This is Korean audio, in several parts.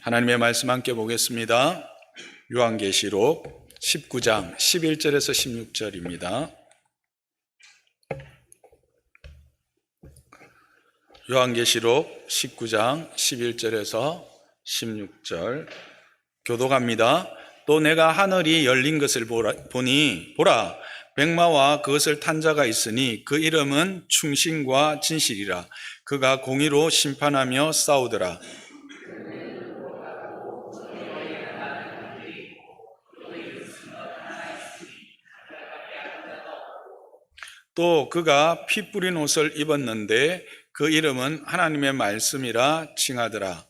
하나님의 말씀 함께 보겠습니다. 요한계시록 19장 11절에서 16절입니다. 요한계시록 19장 11절에서 16절 교독합니다. 또 내가 하늘이 열린 것을 보니 보라, 백마와 그것을 탄 자가 있으니 그 이름은 충신과 진실이라. 그가 공의로 심판하며 싸우더라. 또 그가 피 뿌린 옷을 입었는데 그 이름은 하나님의 말씀이라 칭하더라.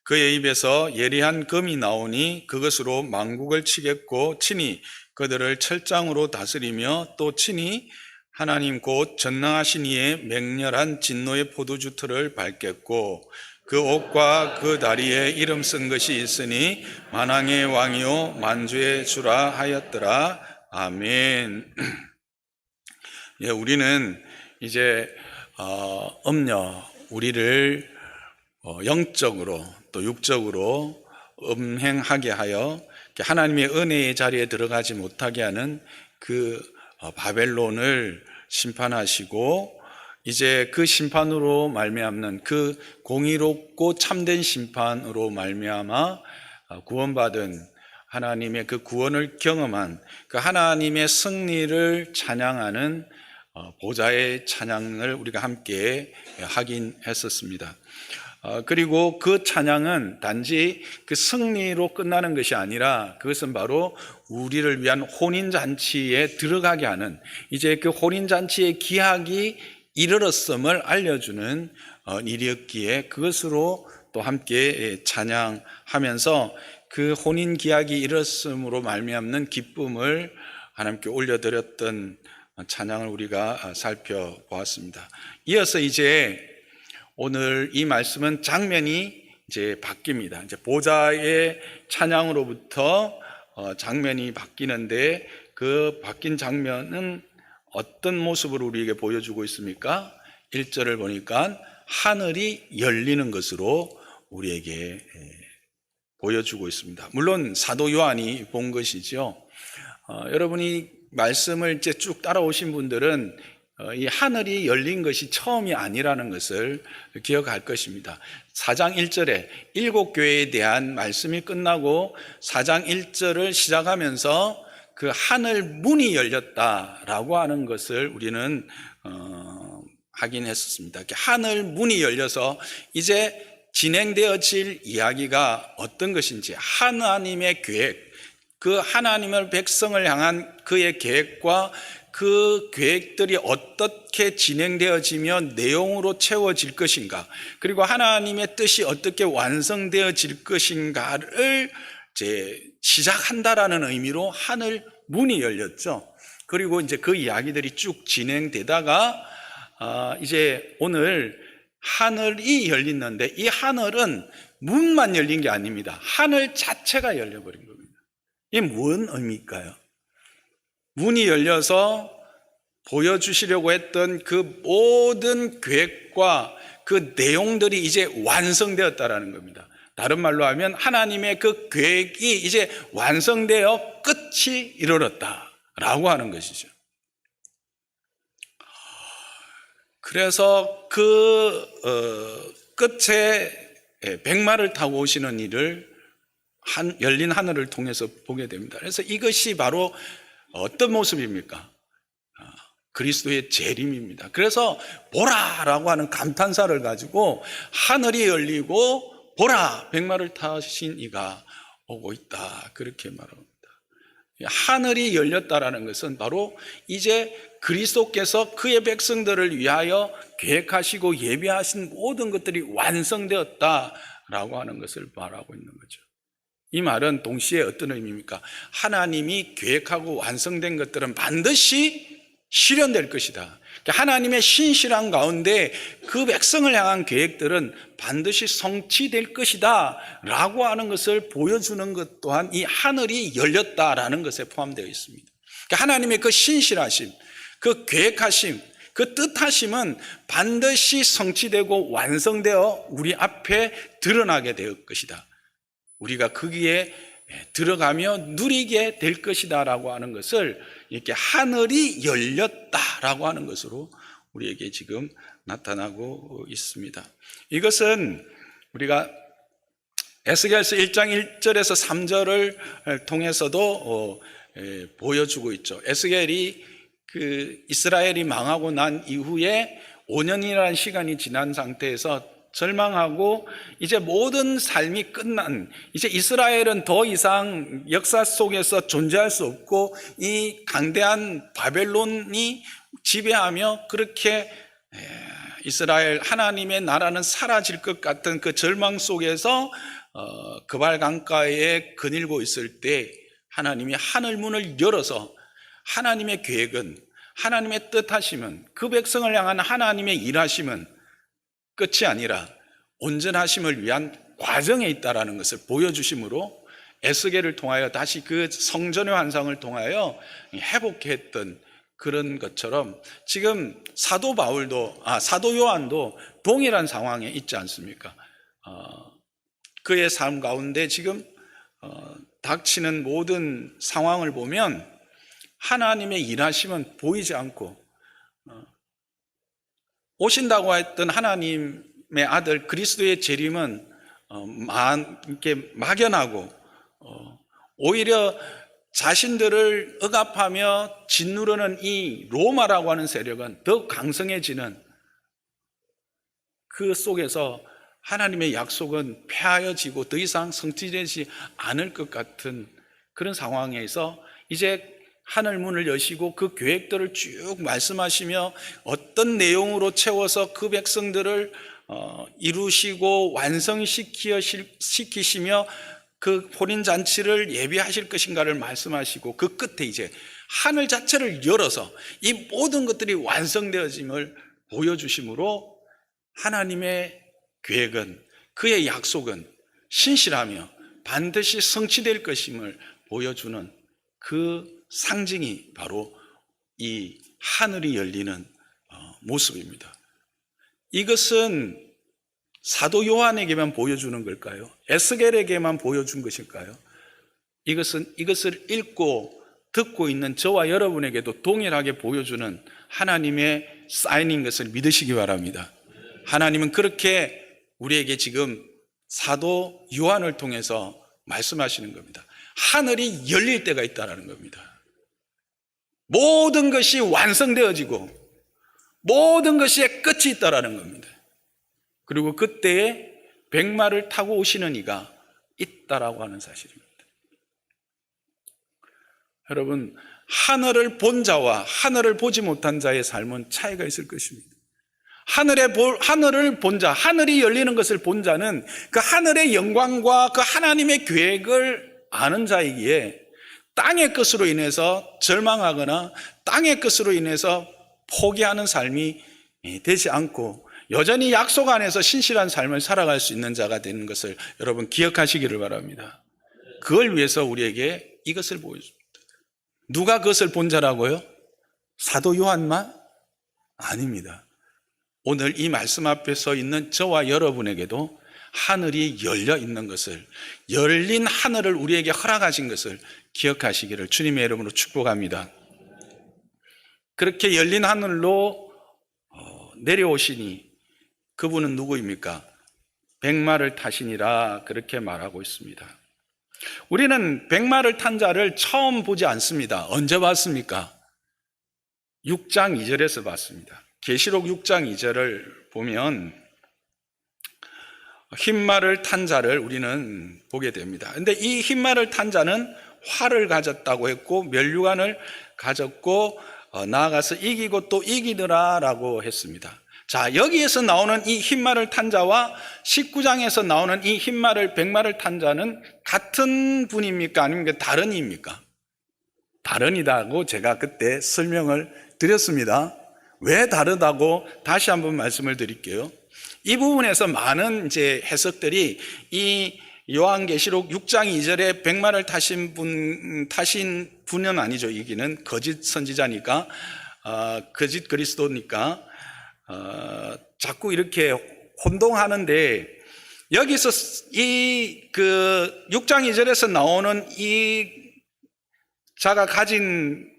그의 입에서 예리한 금이 나오니 그것으로 만국을 치겠고 친히 그들을 철장으로 다스리며 또 친히 하나님 곧 전능하신 이의 맹렬한 진노의 포도주 틀을 밟겠고 그 옷과 그 다리에 이름 쓴 것이 있으니 만왕의 왕이요 만주의 주라 하였더라. 아멘. 예, 우리는 이제 우리를 영적으로 또 육적으로 음행하게 하여 하나님의 은혜의 자리에 들어가지 못하게 하는 그 바벨론을 심판하시고 이제 그 심판으로 말미암는 그 공의롭고 참된 심판으로 말미암아 구원받은 하나님의 그 구원을 경험한 그 하나님의 승리를 찬양하는 보좌의 찬양을 우리가 함께 하긴 했었습니다. 그리고 그 찬양은 단지 그 승리로 끝나는 것이 아니라 그것은 바로 우리를 위한 혼인잔치에 들어가게 하는 이제 그 혼인잔치의 기약이 이르렀음을 알려주는 일이었기에 그것으로 또 함께 찬양하면서 그 혼인 기약이 이르렀음으로 말미암는 기쁨을 하나님께 올려드렸던 찬양을 우리가 살펴보았습니다. 이어서 이제 오늘 이 말씀은 장면이 이제 바뀝니다. 이제 보좌의 찬양으로부터 장면이 바뀌는데 그 바뀐 장면은 어떤 모습을 우리에게 보여주고 있습니까? 1절을 보니까 하늘이 열리는 것으로 우리에게 보여주고 있습니다. 물론 사도 요한이 본 것이죠. 여러분이 말씀을 이제 쭉 따라오신 분들은 이 하늘이 열린 것이 처음이 아니라는 것을 기억할 것입니다. 4장 1절에 7교회에 대한 말씀이 끝나고 4장 1절을 시작하면서 그 하늘 문이 열렸다라고 하는 것을 우리는 하긴 했었습니다. 하늘 문이 열려서 이제 진행되어질 이야기가 어떤 것인지 하나님의 계획, 그 하나님의 백성을 향한 그의 계획과 그 계획들이 어떻게 진행되어지며 내용으로 채워질 것인가, 그리고 하나님의 뜻이 어떻게 완성되어질 것인가를 이제 시작한다라는 의미로 하늘 문이 열렸죠. 그리고 이제 그 이야기들이 쭉 진행되다가 이제 오늘 하늘이 열리는데 이 하늘은 문만 열린 게 아닙니다. 하늘 자체가 열려버린 겁니다. 이게 무슨 의미일까요? 문이 열려서 보여주시려고 했던 그 모든 계획과 그 내용들이 이제 완성되었다라는 겁니다. 다른 말로 하면 하나님의 그 계획이 이제 완성되어 끝이 이르렀다라고 하는 것이죠. 그래서 그 끝에 백마를 타고 오시는 일을 열린 하늘을 통해서 보게 됩니다. 그래서 이것이 바로 어떤 모습입니까? 그리스도의 재림입니다. 그래서 보라라고 하는 감탄사를 가지고 하늘이 열리고 보라, 백마를 타신 이가 오고 있다, 그렇게 말합니다. 하늘이 열렸다라는 것은 바로 이제 그리스도께서 그의 백성들을 위하여 계획하시고 예비하신 모든 것들이 완성되었다라고 하는 것을 말하고 있는 거죠. 이 말은 동시에 어떤 의미입니까? 하나님이 계획하고 완성된 것들은 반드시 실현될 것이다. 하나님의 신실한 가운데 그 백성을 향한 계획들은 반드시 성취될 것이다 라고 하는 것을 보여주는 것 또한 이 하늘이 열렸다라는 것에 포함되어 있습니다. 하나님의 그 신실하심, 그 계획하심, 그 뜻하심은 반드시 성취되고 완성되어 우리 앞에 드러나게 될 것이다. 우리가 거기에 들어가며 누리게 될 것이다 라고 하는 것을 이렇게 하늘이 열렸다라고 하는 것으로 우리에게 지금 나타나고 있습니다. 이것은 우리가 에스겔서 1장 1절에서 3절을 통해서도 보여주고 있죠. 에스겔이 그 이스라엘이 망하고 난 이후에 5년이라는 시간이 지난 상태에서 절망하고 이제 모든 삶이 끝난, 이제 이스라엘은 더 이상 역사 속에서 존재할 수 없고 이 강대한 바벨론이 지배하며 그렇게 이스라엘 하나님의 나라는 사라질 것 같은 그 절망 속에서 그발 강가에 거닐고 있을 때 하나님이 하늘 문을 열어서 하나님의 계획은, 하나님의 뜻하심은, 그 백성을 향한 하나님의 일하심은 끝이 아니라 온전하심을 위한 과정에 있다라는 것을 보여주심으로 에스겔을 통하여 다시 그 성전의 환상을 통하여 회복했던 그런 것처럼 지금 사도 요한도 동일한 상황에 있지 않습니까? 그의 삶 가운데 지금 닥치는 모든 상황을 보면 하나님의 일하심은 보이지 않고 오신다고 했던 하나님의 아들 그리스도의 재림은 이렇게 막연하고 오히려 자신들을 억압하며 짓누르는 이 로마라고 하는 세력은 더욱 강성해지는 그 속에서 하나님의 약속은 폐하여지고 더 이상 성취되지 않을 것 같은 그런 상황에서 이제 하늘 문을 여시고 그 계획들을 쭉 말씀하시며 어떤 내용으로 채워서 그 백성들을 이루시고 완성시키시며 그 혼인잔치를 예비하실 것인가를 말씀하시고 그 끝에 이제 하늘 자체를 열어서 이 모든 것들이 완성되어짐을 보여주심으로 하나님의 계획은, 그의 약속은 신실하며 반드시 성취될 것임을 보여주는 그 상징이 바로 이 하늘이 열리는 모습입니다. 이것은 사도 요한에게만 보여주는 걸까요? 에스겔에게만 보여준 것일까요? 이것을 읽고 듣고 있는 저와 여러분에게도 동일하게 보여주는 하나님의 사인인 것을 믿으시기 바랍니다. 하나님은 그렇게 우리에게 지금 사도 요한을 통해서 말씀하시는 겁니다. 하늘이 열릴 때가 있다는 겁니다. 모든 것이 완성되어지고 모든 것이 끝이 있다는 겁니다. 그리고 그때에 백마를 타고 오시는 이가 있다라고 하는 사실입니다. 여러분, 하늘을 본 자와 하늘을 보지 못한 자의 삶은 차이가 있을 것입니다. 하늘을 본 자, 하늘이 열리는 것을 본 자는 그 하늘의 영광과 그 하나님의 계획을 아는 자이기에 땅의 것으로 인해서 절망하거나 땅의 것으로 인해서 포기하는 삶이 되지 않고 여전히 약속 안에서 신실한 삶을 살아갈 수 있는 자가 되는 것을 여러분 기억하시기를 바랍니다. 그걸 위해서 우리에게 이것을 보여줍니다. 누가 그것을 본 자라고요? 사도 요한만? 아닙니다. 오늘 이 말씀 앞에 서 있는 저와 여러분에게도 하늘이 열려 있는 것을, 열린 하늘을 우리에게 허락하신 것을 기억하시기를 주님의 이름으로 축복합니다. 그렇게 열린 하늘로 내려오시니 그분은 누구입니까? 백마를 타시니라 그렇게 말하고 있습니다. 우리는 백마를 탄 자를 처음 보지 않습니다. 언제 봤습니까? 6장 2절에서 봤습니다. 계시록 6장 2절을 보면 흰말을 탄 자를 우리는 보게 됩니다. 그런데 이 흰말을 탄 자는 활을 가졌다고 했고 면류관을 가졌고 나아가서 이기고 또 이기더라라고 했습니다. 자, 여기에서 나오는 이 흰말을 탄 자와 19장에서 나오는 이 흰말을 백마를 탄 자는 같은 분입니까? 아니면 다른 이입니까? 다른 이다고 제가 그때 설명을 드렸습니다. 왜 다르다고 다시 한번 말씀을 드릴게요. 이 부분에서 많은 이제 해석들이 이 요한계시록 6장 2절에 백마를 타신 분은 아니죠. 이기는 거짓 선지자니까 거짓 그리스도니까 자꾸 이렇게 혼동하는데, 여기서 이 6장 2절에서 나오는 이 자가 가진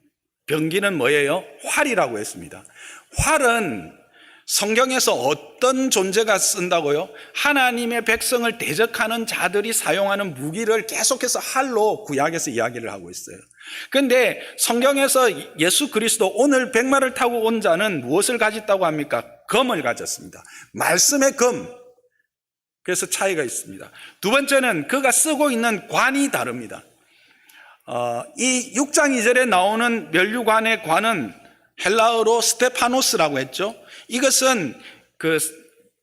병기는 뭐예요? 활이라고 했습니다. 활은 성경에서 어떤 존재가 쓴다고요? 하나님의 백성을 대적하는 자들이 사용하는 무기를 계속해서 활로 구약에서 이야기를 하고 있어요. 그런데 성경에서 예수 그리스도, 오늘 백마를 타고 온 자는 무엇을 가졌다고 합니까? 검을 가졌습니다. 말씀의 검. 그래서 차이가 있습니다. 두 번째는 그가 쓰고 있는 관이 다릅니다. 이 6장 2절에 나오는 면류관의 관은 헬라어로 스테파노스라고 했죠. 이것은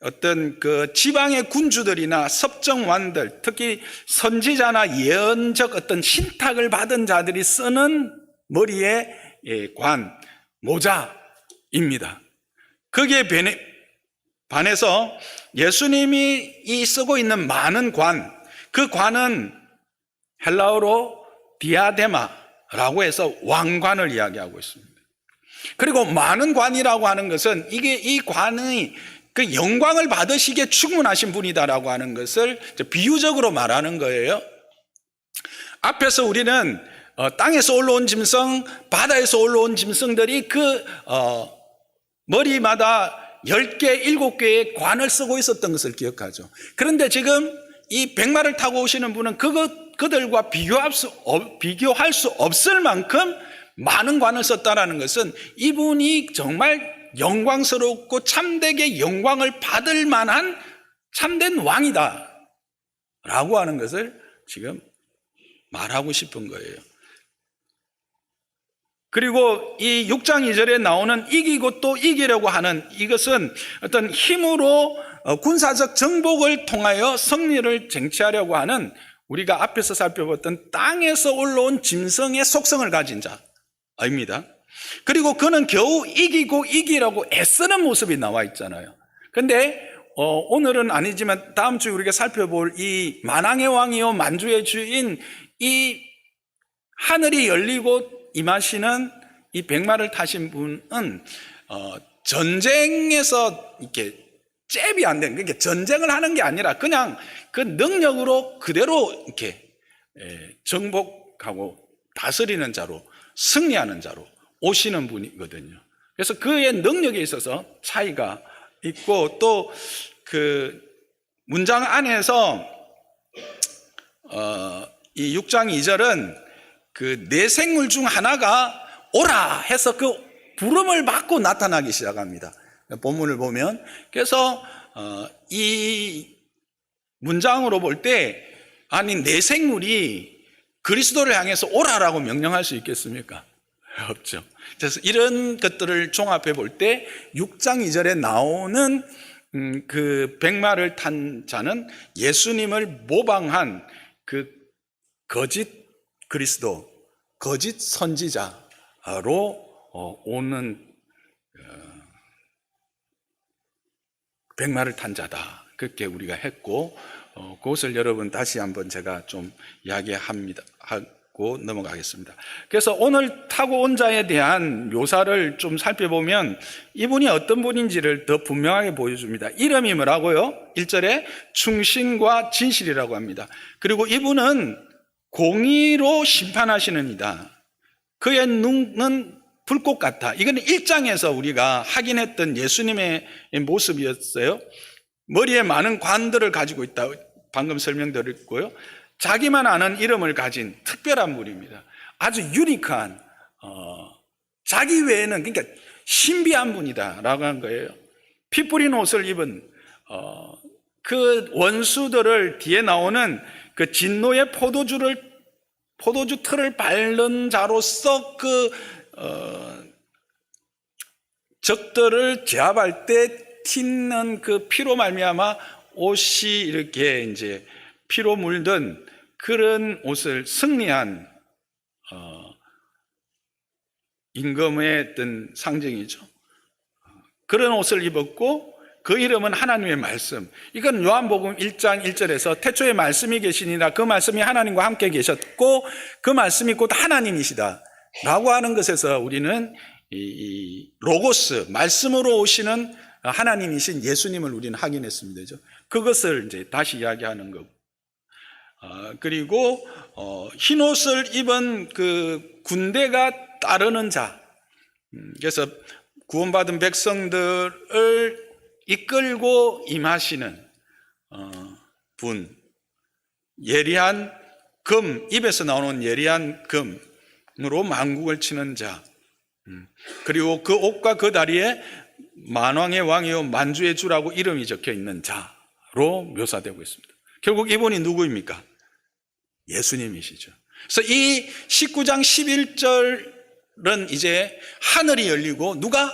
어떤 지방의 군주들이나 섭정왕들, 특히 선지자나 예언적 어떤 신탁을 받은 자들이 쓰는 머리의 관, 모자입니다. 거기에 반해서 예수님이 이 쓰고 있는 많은 관, 그 관은 헬라어로 디아데마라고 해서 왕관을 이야기하고 있습니다. 그리고 많은 관이라고 하는 것은 이 관이 그 영광을 받으시기에 충분하신 분이다라고 하는 것을 비유적으로 말하는 거예요. 앞에서 우리는 땅에서 올라온 짐승, 바다에서 올라온 짐승들이 머리마다 10개, 7개의 관을 쓰고 있었던 것을 기억하죠. 그런데 지금 이 백마를 타고 오시는 분은 그들과 비교할 수 없을 만큼 많은 관을 썼다라는 것은 이분이 정말 영광스럽고 참되게 영광을 받을 만한 참된 왕이다 라고 하는 것을 지금 말하고 싶은 거예요. 그리고 이 6장 2절에 나오는 이기고 또 이기려고 하는 이것은 어떤 힘으로 군사적 정복을 통하여 승리를 쟁취하려고 하는, 우리가 앞에서 살펴봤던 땅에서 올라온 짐승의 속성을 가진 자입니다. 그리고 그는 겨우 이기고 이기라고 애쓰는 모습이 나와 있잖아요. 근데 오늘은 아니지만 다음 주에 우리가 살펴볼 이 만왕의 왕이요 만주의 주인, 이 하늘이 열리고 임하시는 이 백마를 타신 분은 전쟁에서 이렇게 잽이 안 되는, 그러니까 전쟁을 하는 게 아니라 그냥 그 능력으로 그대로 이렇게 정복하고 다스리는 자로, 승리하는 자로 오시는 분이거든요. 그래서 그의 능력에 있어서 차이가 있고, 또 그 문장 안에서 이 6장 2절은 그 네 생물 중 하나가 오라 해서 그 부름을 받고 나타나기 시작합니다. 본문을 보면. 그래서 이 문장으로 볼 때, 아니 네 생물이 그리스도를 향해서 오라라고 명령할 수 있겠습니까? 없죠. 그래서 이런 것들을 종합해 볼 때 6장 2절에 나오는 그 백마를 탄 자는 예수님을 모방한 그 거짓 그리스도, 거짓 선지자로 오는 백마를 탄 자다, 그렇게 우리가 했고, 그것을 여러분 다시 한번 제가 좀 이야기합니다 하고 넘어가겠습니다. 그래서 오늘 타고 온 자에 대한 묘사를 좀 살펴보면 이분이 어떤 분인지를 더 분명하게 보여줍니다. 이름이 뭐라고요? 1절에 충신과 진실이라고 합니다. 그리고 이분은 공의로 심판하시는 이다. 그의 눈은 불꽃 같아. 이건 1장에서 우리가 확인했던 예수님의 모습이었어요. 머리에 많은 관들을 가지고 있다, 방금 설명드렸고요. 자기만 아는 이름을 가진 특별한 분입니다. 아주 유니크한, 자기 외에는, 그러니까 신비한 분이다라고 한 거예요. 피 뿌린 옷을 입은 그 원수들을, 뒤에 나오는 그 진노의 포도주 틀을 밟는 자로서 적들을 제압할 때 튀는 그 피로 말미암아 옷이 이렇게 이제 피로 물든 그런 옷을, 승리한 임금의 어떤 상징이죠. 그런 옷을 입었고, 그 이름은 하나님의 말씀. 이건 요한복음 1장 1절에서 태초에 말씀이 계시니라, 그 말씀이 하나님과 함께 계셨고 그 말씀이 곧 하나님이시다 라고 하는 것에서 우리는 이 로고스, 말씀으로 오시는 하나님이신 예수님을 우리는 확인했습니다. 그죠? 그것을 이제 다시 이야기하는 거고. 그리고 흰 옷을 입은 그 군대가 따르는 자. 그래서 구원받은 백성들을 이끌고 임하시는 분. 예리한 금, 입에서 나오는 예리한 금으로 만국을 치는 자. 그리고 그 옷과 그 다리에 만왕의 왕이요 만주의 주라고 이름이 적혀 있는 자로 묘사되고 있습니다. 결국 이분이 누구입니까? 예수님이시죠. 그래서 이 19장 11절은 이제 하늘이 열리고 누가?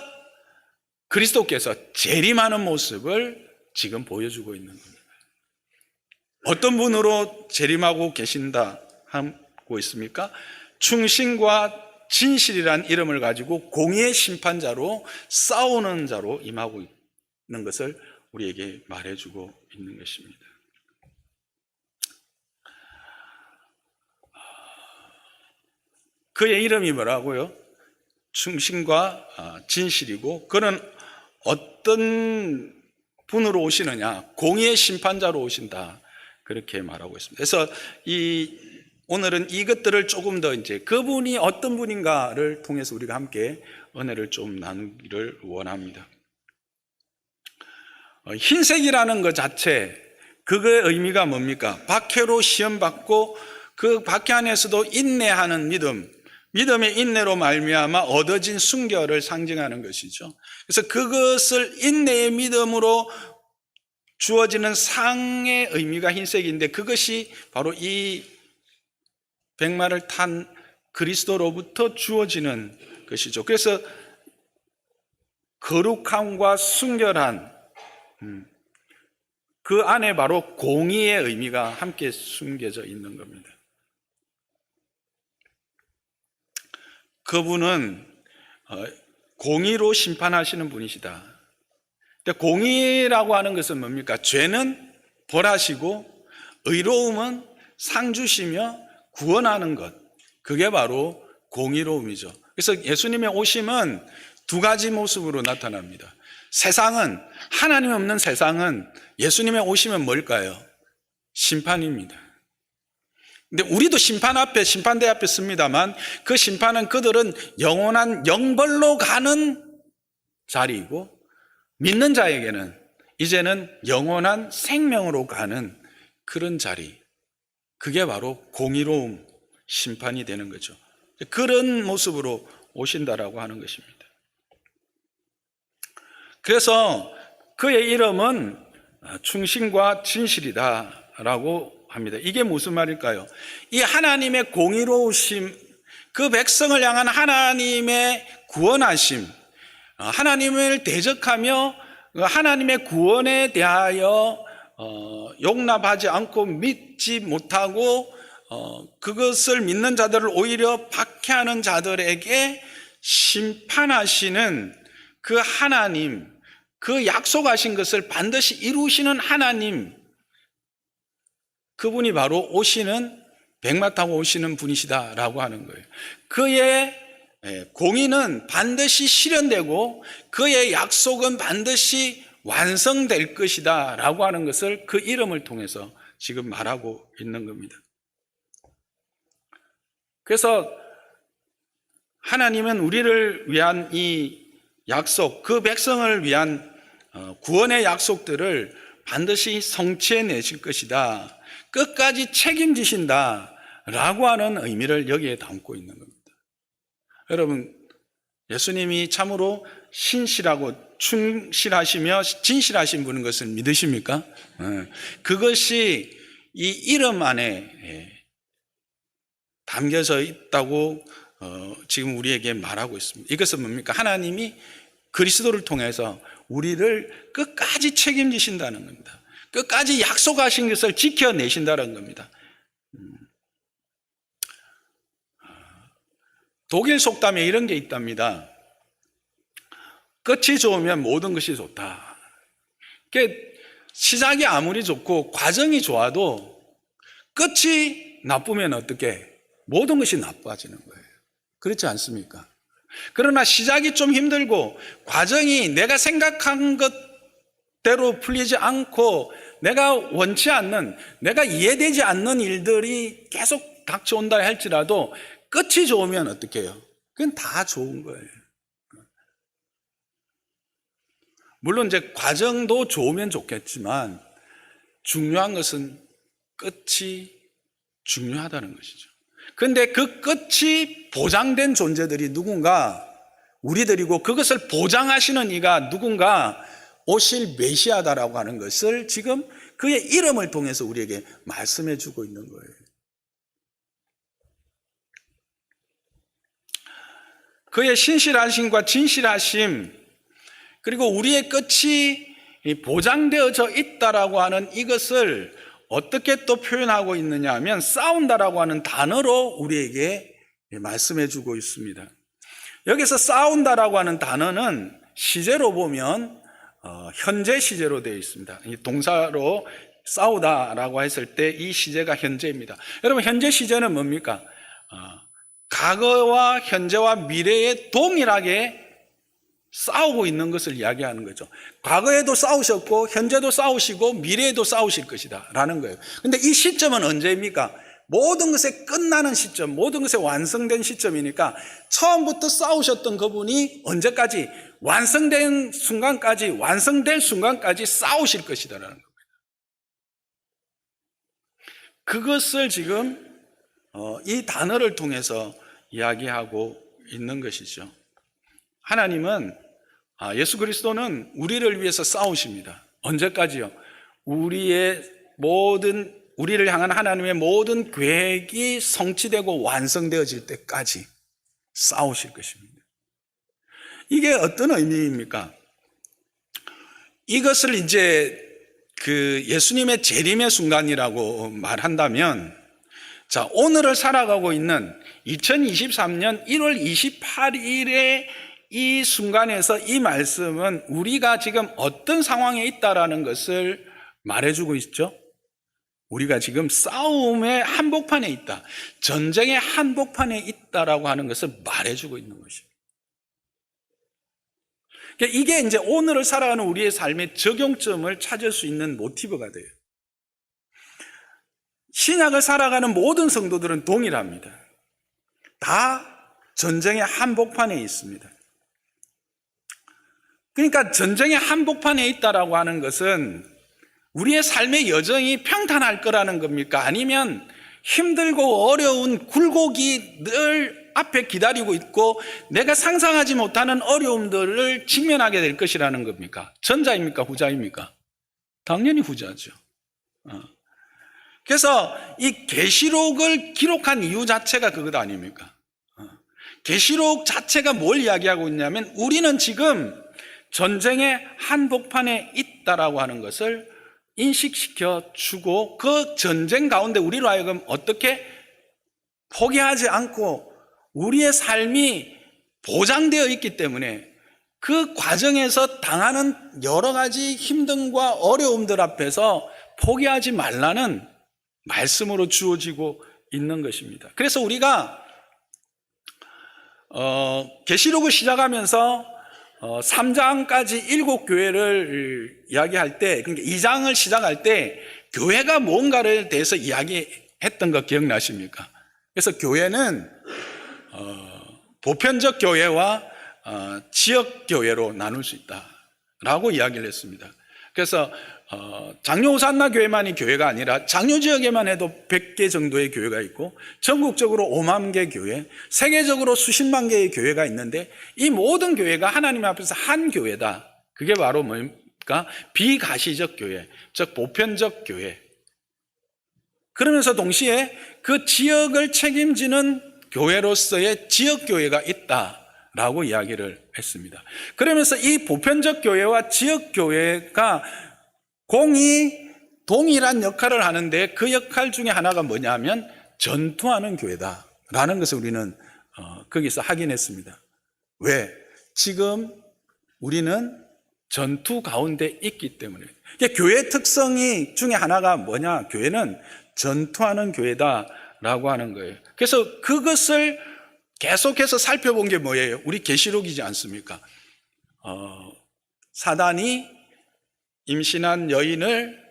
그리스도께서 재림하는 모습을 지금 보여주고 있는 겁니다. 어떤 분으로 재림하고 계신다 하고 있습니까? 충신과 진실이란 이름을 가지고 공의의 심판자로 싸우는 자로 임하고 있는 것을 우리에게 말해주고 있는 것입니다. 그의 이름이 뭐라고요? 충신과 진실이고, 그는 어떤 분으로 오시느냐? 공의의 심판자로 오신다. 그렇게 말하고 있습니다. 그래서 오늘은 이것들을 조금 더 이제 그분이 어떤 분인가를 통해서 우리가 함께 은혜를 좀 나누기를 원합니다. 흰색이라는 것 자체, 그거의 의미가 뭡니까? 박해로 시험받고 그 박해 안에서도 인내하는 믿음, 믿음의 인내로 말미암아 얻어진 순결을 상징하는 것이죠. 그래서 그것을 인내의 믿음으로 주어지는 상의 의미가 흰색인데, 그것이 바로 이 백마를 탄 그리스도로부터 주어지는 것이죠. 그래서 거룩함과 순결한 그 안에 바로 공의의 의미가 함께 숨겨져 있는 겁니다. 그분은 공의로 심판하시는 분이시다. 근데 공의라고 하는 것은 뭡니까? 죄는 벌하시고 의로움은 상 주시며 구원하는 것, 그게 바로 공의로움이죠. 그래서 예수님의 오심은 두 가지 모습으로 나타납니다. 세상은, 하나님 없는 세상은 예수님의 오심은 뭘까요? 심판입니다. 근데 우리도 심판대 앞에 씁니다만, 그 심판은 그들은 영원한 영벌로 가는 자리이고, 믿는 자에게는 이제는 영원한 생명으로 가는 그런 자리, 그게 바로 공의로움, 심판이 되는 거죠. 그런 모습으로 오신다라고 하는 것입니다. 그래서 그의 이름은 충신과 진실이다라고 합니다. 이게 무슨 말일까요? 이 하나님의 공의로우심, 그 백성을 향한 하나님의 구원하심, 하나님을 대적하며 하나님의 구원에 대하여 용납하지 않고 믿지 못하고 그것을 믿는 자들을 오히려 박해하는 자들에게 심판하시는 그 하나님, 그 약속하신 것을 반드시 이루시는 하나님, 그분이 바로 오시는, 백마 타고 오시는 분이시다라고 하는 거예요. 그의 공의는 반드시 실현되고 그의 약속은 반드시 완성될 것이다 라고 하는 것을 그 이름을 통해서 지금 말하고 있는 겁니다. 그래서 하나님은 우리를 위한 이 약속, 그 백성을 위한 구원의 약속들을 반드시 성취해 내실 것이다, 끝까지 책임지신다 라고 하는 의미를 여기에 담고 있는 겁니다. 여러분, 예수님이 참으로 신실하고 충실하시며 진실하신 분인 것을 믿으십니까? 그것이 이 이름 안에 담겨져 있다고 지금 우리에게 말하고 있습니다. 이것은 뭡니까? 하나님이 그리스도를 통해서 우리를 끝까지 책임지신다는 겁니다. 끝까지 약속하신 것을 지켜내신다는 겁니다. 독일 속담에 이런 게 있답니다. 끝이 좋으면 모든 것이 좋다. 시작이 아무리 좋고 과정이 좋아도 끝이 나쁘면 어떻게? 모든 것이 나빠지는 거예요. 그렇지 않습니까? 그러나 시작이 좀 힘들고 과정이 내가 생각한 것대로 풀리지 않고 내가 원치 않는, 내가 이해되지 않는 일들이 계속 닥쳐온다 할지라도 끝이 좋으면 어떻게 해요? 그건 다 좋은 거예요. 물론 이제 과정도 좋으면 좋겠지만 중요한 것은 끝이 중요하다는 것이죠. 그런데 그 끝이 보장된 존재들이 누군가, 우리들이고, 그것을 보장하시는 이가 누군가, 오실 메시아다라고 하는 것을 지금 그의 이름을 통해서 우리에게 말씀해 주고 있는 거예요. 그의 신실하심과 진실하심, 그리고 우리의 끝이 보장되어져 있다라고 하는 이것을 어떻게 또 표현하고 있느냐 하면 싸운다라고 하는 단어로 우리에게 말씀해 주고 있습니다. 여기서 싸운다라고 하는 단어는 시제로 보면 현재 시제로 되어 있습니다. 이 동사로 싸우다라고 했을 때 이 시제가 현재입니다. 여러분, 현재 시제는 뭡니까? 과거와 현재와 미래에 동일하게 싸우고 있는 것을 이야기하는 거죠. 과거에도 싸우셨고 현재도 싸우시고 미래에도 싸우실 것이다 라는 거예요. 근데 이 시점은 언제입니까? 모든 것의 끝나는 시점, 모든 것의 완성된 시점이니까 처음부터 싸우셨던 그분이 언제까지? 완성된 순간까지, 완성될 순간까지 싸우실 것이다 라는 겁니다. 그것을 지금 이 단어를 통해서 이야기하고 있는 것이죠. 하나님은, 예수 그리스도는 우리를 위해서 싸우십니다. 언제까지요? 우리를 향한 하나님의 모든 계획이 성취되고 완성되어질 때까지 싸우실 것입니다. 이게 어떤 의미입니까? 이것을 이제 그 예수님의 재림의 순간이라고 말한다면, 자, 오늘을 살아가고 있는 2023년 1월 28일의 이 순간에서 이 말씀은 우리가 지금 어떤 상황에 있다라는 것을 말해주고 있죠. 우리가 지금 싸움의 한복판에 있다, 전쟁의 한복판에 있다라고 하는 것을 말해주고 있는 것입니다. 그러니까 이게 이제 오늘을 살아가는 우리의 삶의 적용점을 찾을 수 있는 모티브가 돼요. 신약을 살아가는 모든 성도들은 동일합니다. 다 전쟁의 한복판에 있습니다. 그러니까 전쟁의 한복판에 있다라고 하는 것은 우리의 삶의 여정이 평탄할 거라는 겁니까? 아니면 힘들고 어려운 굴곡이 늘 앞에 기다리고 있고 내가 상상하지 못하는 어려움들을 직면하게 될 것이라는 겁니까? 전자입니까? 후자입니까? 당연히 후자죠. 그래서 이 계시록을 기록한 이유 자체가 그것 아닙니까? 계시록 자체가 뭘 이야기하고 있냐면 우리는 지금 전쟁의 한복판에 있다라고 하는 것을 인식시켜 주고 그 전쟁 가운데 우리로 하여금 어떻게 포기하지 않고 우리의 삶이 보장되어 있기 때문에 그 과정에서 당하는 여러 가지 힘듦과 어려움들 앞에서 포기하지 말라는 말씀으로 주어지고 있는 것입니다. 그래서 우리가 계시록을 시작하면서 3장까지 7교회를 이야기할 때, 그러니까 2장을 시작할 때 교회가 뭔가를 대해서 이야기했던 거 기억나십니까? 그래서 교회는 보편적 교회와 지역 교회로 나눌 수 있다라고 이야기를 했습니다. 그래서 장로 호산나 교회만이 교회가 아니라 장로 지역에만 해도 100개 정도의 교회가 있고 전국적으로 5만 개 교회, 세계적으로 수십만 개의 교회가 있는데 이 모든 교회가 하나님 앞에서 한 교회다. 그게 바로 뭡니까? 비가시적 교회, 즉 보편적 교회. 그러면서 동시에 그 지역을 책임지는 교회로서의 지역교회가 있다라고 이야기를 했습니다. 그러면서 이 보편적 교회와 지역교회가 동일한 역할을 하는데 그 역할 중에 하나가 뭐냐면 전투하는 교회다라는 것을 우리는 거기서 확인했습니다. 왜? 지금 우리는 전투 가운데 있기 때문에. 교회 특성이 중에 하나가 뭐냐? 교회는 전투하는 교회다라고 하는 거예요. 그래서 그것을 계속해서 살펴본 게 뭐예요? 우리 계시록이지 않습니까? 사단이 임신한 여인을,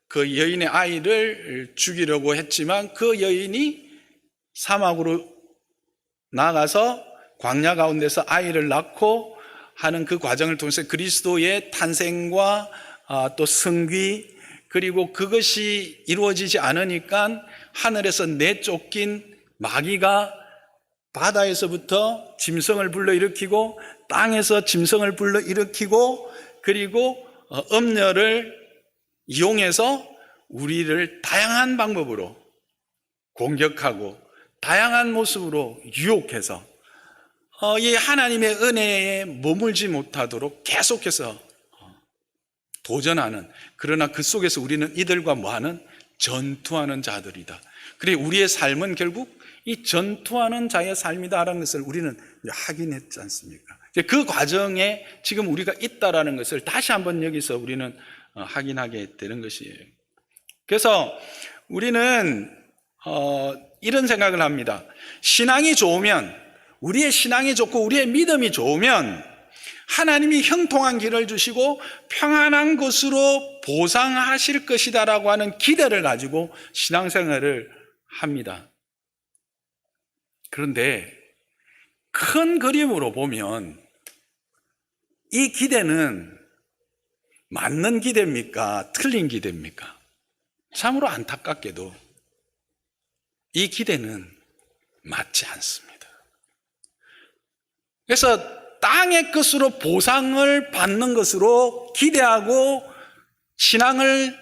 그 여인의 아이를 죽이려고 했지만 그 여인이 사막으로 나가서 광야 가운데서 아이를 낳고 하는 그 과정을 통해서 그리스도의 탄생과 또 승귀, 그리고 그것이 이루어지지 않으니까 하늘에서 내쫓긴 마귀가 바다에서부터 짐승을 불러일으키고 땅에서 짐승을 불러일으키고 그리고 음녀를 이용해서 우리를 다양한 방법으로 공격하고 다양한 모습으로 유혹해서 이 하나님의 은혜에 머물지 못하도록 계속해서 도전하는, 그러나 그 속에서 우리는 이들과 뭐하는? 전투하는 자들이다. 그래 우리의 삶은 결국 이 전투하는 자의 삶이다라는 것을 우리는 확인했지 않습니까? 그 과정에 지금 우리가 있다라는 것을 다시 한번 여기서 우리는 확인하게 되는 것이에요. 그래서 우리는 이런 생각을 합니다. 신앙이 좋으면, 우리의 신앙이 좋고 우리의 믿음이 좋으면 하나님이 형통한 길을 주시고 평안한 것으로 보상하실 것이다라고 하는 기대를 가지고 신앙생활을 합니다. 그런데 큰 그림으로 보면 이 기대는 맞는 기대입니까? 틀린 기대입니까? 참으로 안타깝게도 이 기대는 맞지 않습니다. 그래서 땅의 것으로 보상을 받는 것으로 기대하고 신앙을,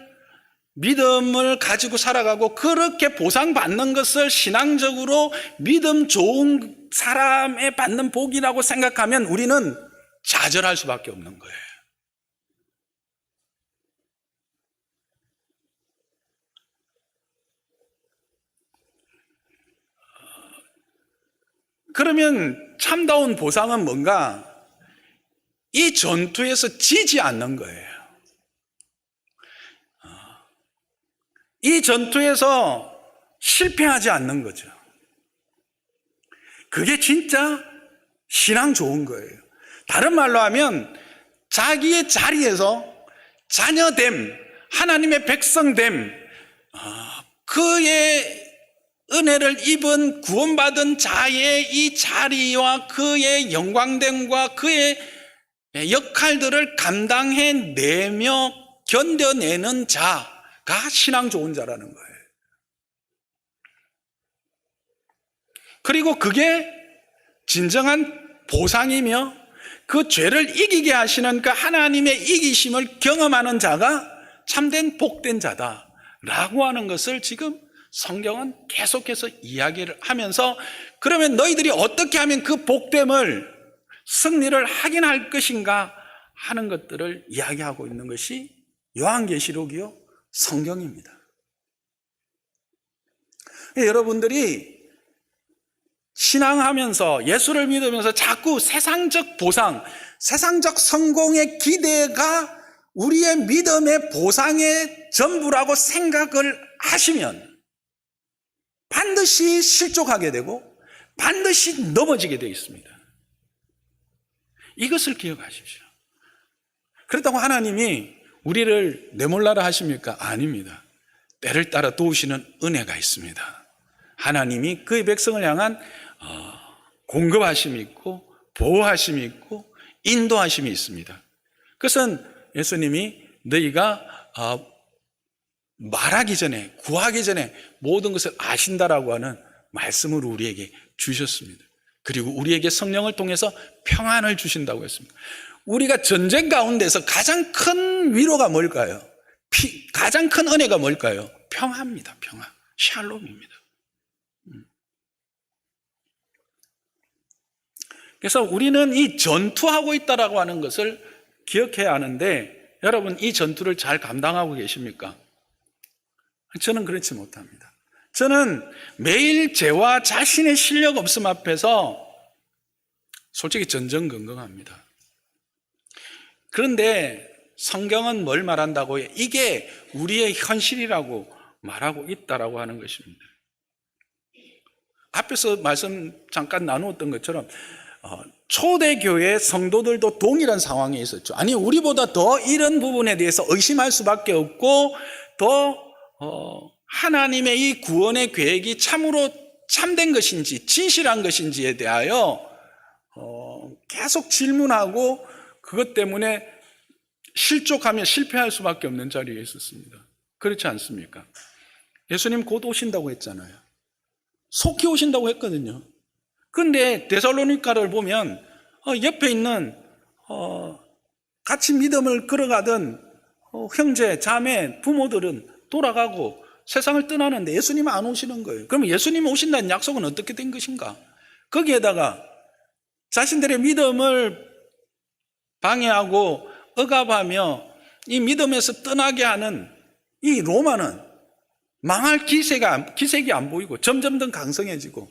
믿음을 가지고 살아가고 그렇게 보상받는 것을 신앙적으로 믿음 좋은 사람에 받는 복이라고 생각하면 우리는 좌절할 수밖에 없는 거예요. 그러면 참다운 보상은 뭔가? 이 전투에서 지지 않는 거예요. 이 전투에서 실패하지 않는 거죠. 그게 진짜 신앙 좋은 거예요. 다른 말로 하면 자기의 자리에서 자녀됨, 하나님의 백성됨, 그의 은혜를 입은 구원받은 자의 이 자리와 그의 영광됨과 그의 역할들을 감당해내며 견뎌내는 자가 신앙 좋은 자라는 거예요. 그리고 그게 진정한 보상이며 그 죄를 이기게 하시는 그 하나님의 이기심을 경험하는 자가 참된 복된 자다라고 하는 것을 지금 성경은 계속해서 이야기를 하면서, 그러면 너희들이 어떻게 하면 그 복됨을, 승리를 확인할 것인가 하는 것들을 이야기하고 있는 것이 요한계시록이요 성경입니다. 여러분들이 신앙하면서 예수를 믿으면서 자꾸 세상적 보상, 세상적 성공의 기대가 우리의 믿음의 보상의 전부라고 생각을 하시면 반드시 실족하게 되고 반드시 넘어지게 되어 있습니다. 이것을 기억하십시오. 그렇다고 하나님이 우리를 내몰라라 하십니까? 아닙니다. 때를 따라 도우시는 은혜가 있습니다. 하나님이 그의 백성을 향한 공급하심이 있고 보호하심이 있고 인도하심이 있습니다. 그것은 예수님이 너희가 말하기 전에, 구하기 전에 모든 것을 아신다라고 하는 말씀을 우리에게 주셨습니다. 그리고 우리에게 성령을 통해서 평안을 주신다고 했습니다. 우리가 전쟁 가운데서 가장 큰 위로가 뭘까요? 가장 큰 은혜가 뭘까요? 평화입니다. 평화. 샬롬입니다. 그래서 우리는 이 전투하고 있다라고 하는 것을 기억해야 하는데, 여러분 이 전투를 잘 감당하고 계십니까? 저는 그렇지 못합니다. 저는 매일 저와 자신의 실력 없음 앞에서 솔직히 전전긍긍합니다. 그런데 성경은 뭘 말한다고요? 이게 우리의 현실이라고 말하고 있다라고 하는 것입니다. 앞에서 말씀 잠깐 나누었던 것처럼 초대교회 성도들도 동일한 상황에 있었죠. 아니, 우리보다 더 이런 부분에 대해서 의심할 수밖에 없고, 더 하나님의 이 구원의 계획이 참으로 참된 것인지 진실한 것인지에 대하여 계속 질문하고, 그것 때문에 실족하며 실패할 수밖에 없는 자리에 있었습니다. 그렇지 않습니까? 예수님 곧 오신다고 했잖아요. 속히 오신다고 했거든요. 그런데 데살로니가를 보면 옆에 있는 같이 믿음을 걸어가던 형제, 자매, 부모들은 돌아가고 세상을 떠나는데 예수님은 안 오시는 거예요. 그러면 예수님이 오신다는 약속은 어떻게 된 것인가? 거기에다가 자신들의 믿음을 방해하고 억압하며 이 믿음에서 떠나게 하는 이 로마는 망할 기색이 안 보이고 점점 더 강성해지고,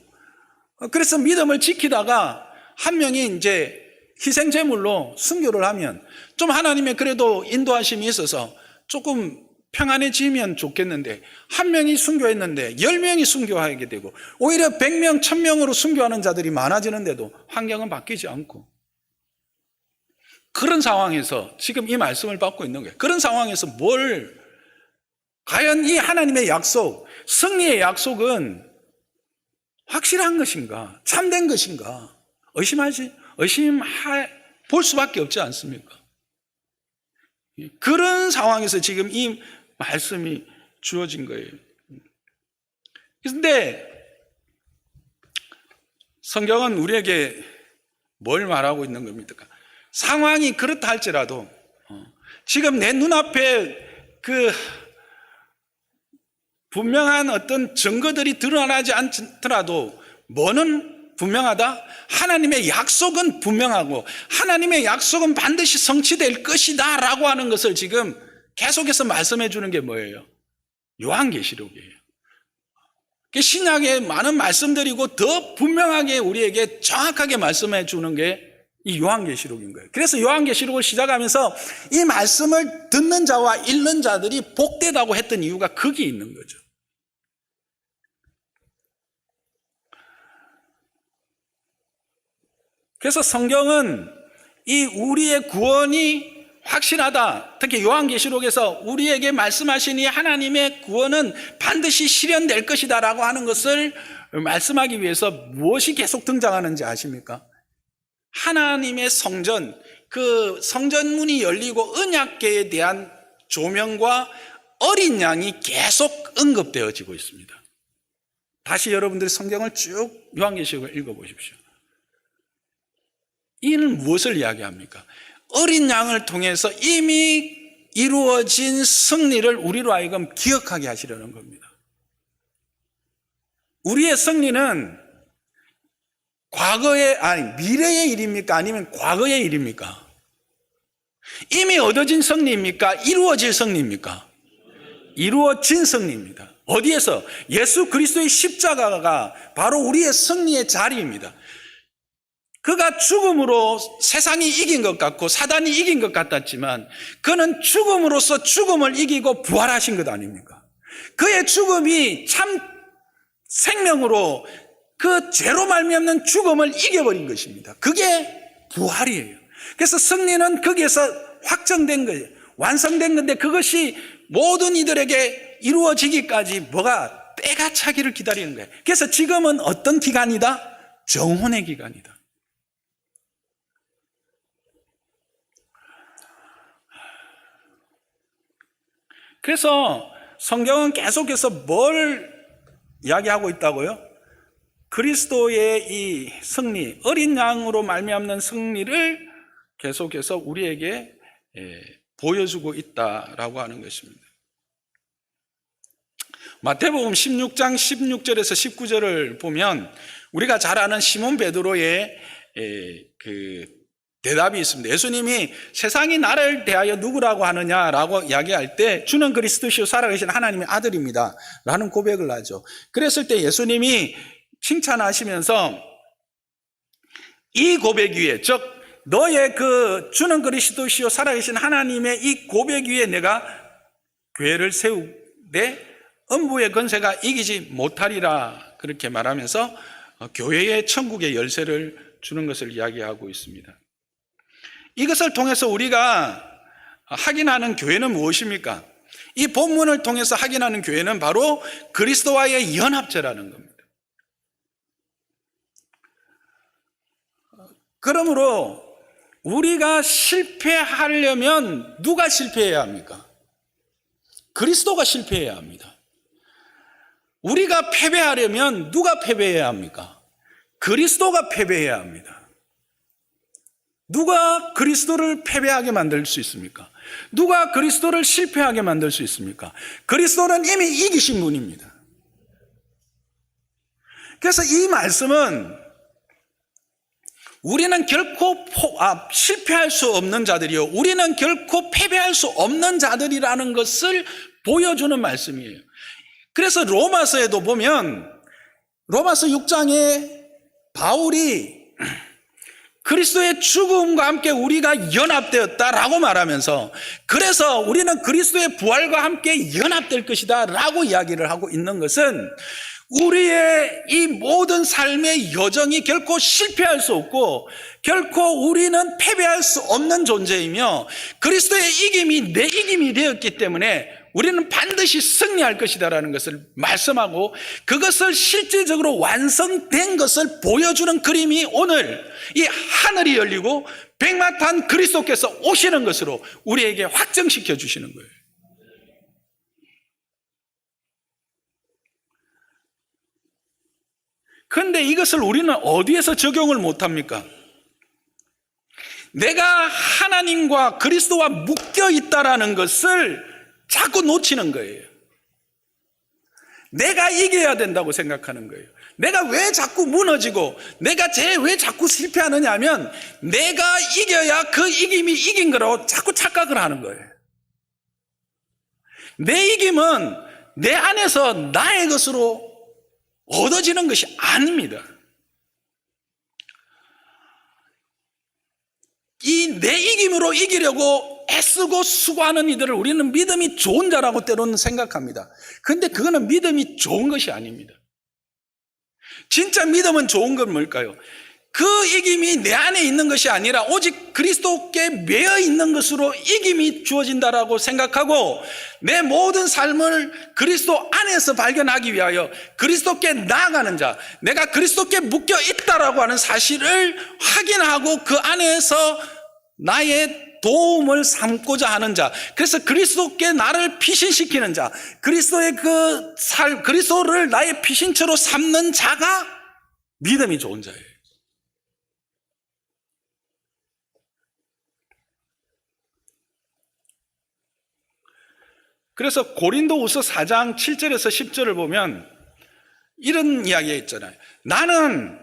그래서 믿음을 지키다가 한 명이 이제 희생제물로 순교를 하면 좀 하나님의 그래도 인도하심이 있어서 조금 평안해지면 좋겠는데, 한 명이 순교했는데 10명이 순교하게 되고 오히려 100명, 1000명으로 순교하는 자들이 많아지는데도 환경은 바뀌지 않고, 그런 상황에서 지금 이 말씀을 받고 있는 거예요. 그런 상황에서 과연 이 하나님의 약속, 승리의 약속은 확실한 것인가? 참된 것인가? 볼 수밖에 없지 않습니까? 그런 상황에서 지금 이 말씀이 주어진 거예요. 그런데 성경은 우리에게 뭘 말하고 있는 겁니까? 상황이 그렇다 할지라도 지금 내 눈앞에 분명한 어떤 증거들이 드러나지 않더라도 뭐는 분명하다? 하나님의 약속은 분명하고 하나님의 약속은 반드시 성취될 것이다 라고 하는 것을 지금 계속해서 말씀해 주는 게 뭐예요? 요한계시록이에요. 신약에 많은 말씀들이고 더 분명하게 우리에게 정확하게 말씀해 주는 게 이 요한계시록인 거예요. 그래서 요한계시록을 시작하면서 이 말씀을 듣는 자와 읽는 자들이 복되다고 했던 이유가 거기에 있는 거죠. 그래서 성경은 이 우리의 구원이 확실하다, 특히 요한계시록에서 우리에게 말씀하신 이 하나님의 구원은 반드시 실현될 것이다 라고 하는 것을 말씀하기 위해서 무엇이 계속 등장하는지 아십니까? 하나님의 성전, 그 성전문이 열리고 언약궤에 대한 조명과 어린 양이 계속 언급되어지고 있습니다. 다시 여러분들이 성경을 쭉 요한계시록을 읽어보십시오. 이는 무엇을 이야기합니까? 어린 양을 통해서 이미 이루어진 승리를 우리로 하여금 기억하게 하시려는 겁니다. 우리의 승리는 미래의 일입니까? 아니면 과거의 일입니까? 이미 얻어진 승리입니까? 이루어질 승리입니까? 이루어진 승리입니다. 어디에서? 예수 그리스도의 십자가가 바로 우리의 승리의 자리입니다. 그가 죽음으로 세상이 이긴 것 같고 사단이 이긴 것 같았지만 그는 죽음으로써 죽음을 이기고 부활하신 것 아닙니까? 그의 죽음이 참 생명으로 그 죄로 말미암는 죽음을 이겨버린 것입니다. 그게 부활이에요. 그래서 승리는 거기에서 확정된 거예요. 완성된 건데 그것이 모든 이들에게 이루어지기까지 때가 차기를 기다리는 거예요. 그래서 지금은 어떤 기간이다? 정혼의 기간이다. 그래서 성경은 계속해서 뭘 이야기하고 있다고요? 그리스도의 이 승리, 어린 양으로 말미암는 승리를 계속해서 우리에게 보여주고 있다라고 하는 것입니다. 마태복음 16장 16절에서 19절을 보면 우리가 잘 아는 시몬 베드로의 대답이 있습니다. 예수님이 세상이 나를 대하여 누구라고 하느냐라고 이야기할 때 주는 그리스도시요 살아계신 하나님의 아들입니다 라는 고백을 하죠. 그랬을 때 예수님이 칭찬하시면서 이 고백 위에, 즉 너의 그 주는 그리스도시요 살아계신 하나님의 이 고백 위에 내가 교회를 세우되 음부의 권세가 이기지 못하리라 그렇게 말하면서 교회의 천국의 열쇠를 주는 것을 이야기하고 있습니다. 이것을 통해서 우리가 확인하는 교회는 무엇입니까? 이 본문을 통해서 확인하는 교회는 바로 그리스도와의 연합체라는 겁니다. 그러므로 우리가 실패하려면 누가 실패해야 합니까? 그리스도가 실패해야 합니다. 우리가 패배하려면 누가 패배해야 합니까? 그리스도가 패배해야 합니다. 누가 그리스도를 패배하게 만들 수 있습니까? 누가 그리스도를 실패하게 만들 수 있습니까? 그리스도는 이미 이기신 분입니다. 그래서 이 말씀은 우리는 결코 실패할 수 없는 자들이요, 우리는 결코 패배할 수 없는 자들이라는 것을 보여주는 말씀이에요. 그래서 로마서에도 보면 로마서 6장에 바울이 그리스도의 죽음과 함께 우리가 연합되었다라고 말하면서, 그래서 우리는 그리스도의 부활과 함께 연합될 것이다 라고 이야기를 하고 있는 것은, 우리의 이 모든 삶의 여정이 결코 실패할 수 없고 결코 우리는 패배할 수 없는 존재이며, 그리스도의 이김이 내 이김이 되었기 때문에 우리는 반드시 승리할 것이다라는 것을 말씀하고, 그것을 실질적으로 완성된 것을 보여주는 그림이 오늘 이 하늘이 열리고 백마탄 그리스도께서 오시는 것으로 우리에게 확정시켜 주시는 거예요. 그런데 이것을 우리는 어디에서 적용을 못합니까? 내가 하나님과 그리스도와 묶여 있다라는 것을 자꾸 놓치는 거예요. 내가 이겨야 된다고 생각하는 거예요. 내가 왜 자꾸 무너지고 내가 왜 자꾸 실패하느냐 하면, 내가 이겨야 그 이김이 이긴 거라고 자꾸 착각을 하는 거예요. 내 이김은 내 안에서 나의 것으로 얻어지는 것이 아닙니다. 이 내 이김으로 이기려고 애쓰고 수고하는 이들을 우리는 믿음이 좋은 자라고 때로는 생각합니다. 그런데 그거는 믿음이 좋은 것이 아닙니다. 진짜 믿음은 좋은 건 뭘까요? 그 이김이 내 안에 있는 것이 아니라 오직 그리스도께 매여 있는 것으로 이김이 주어진다라고 생각하고, 내 모든 삶을 그리스도 안에서 발견하기 위하여 그리스도께 나아가는 자, 내가 그리스도께 묶여 있다라고 하는 사실을 확인하고 그 안에서 나의 도움을 삼고자 하는 자, 그래서 그리스도께 나를 피신시키는 자, 그리스도의 그리스도를 나의 피신처로 삼는 자가 믿음이 좋은 자예요. 그래서 고린도후서 4장 7절에서 10절을 보면 이런 이야기가 있잖아요. 나는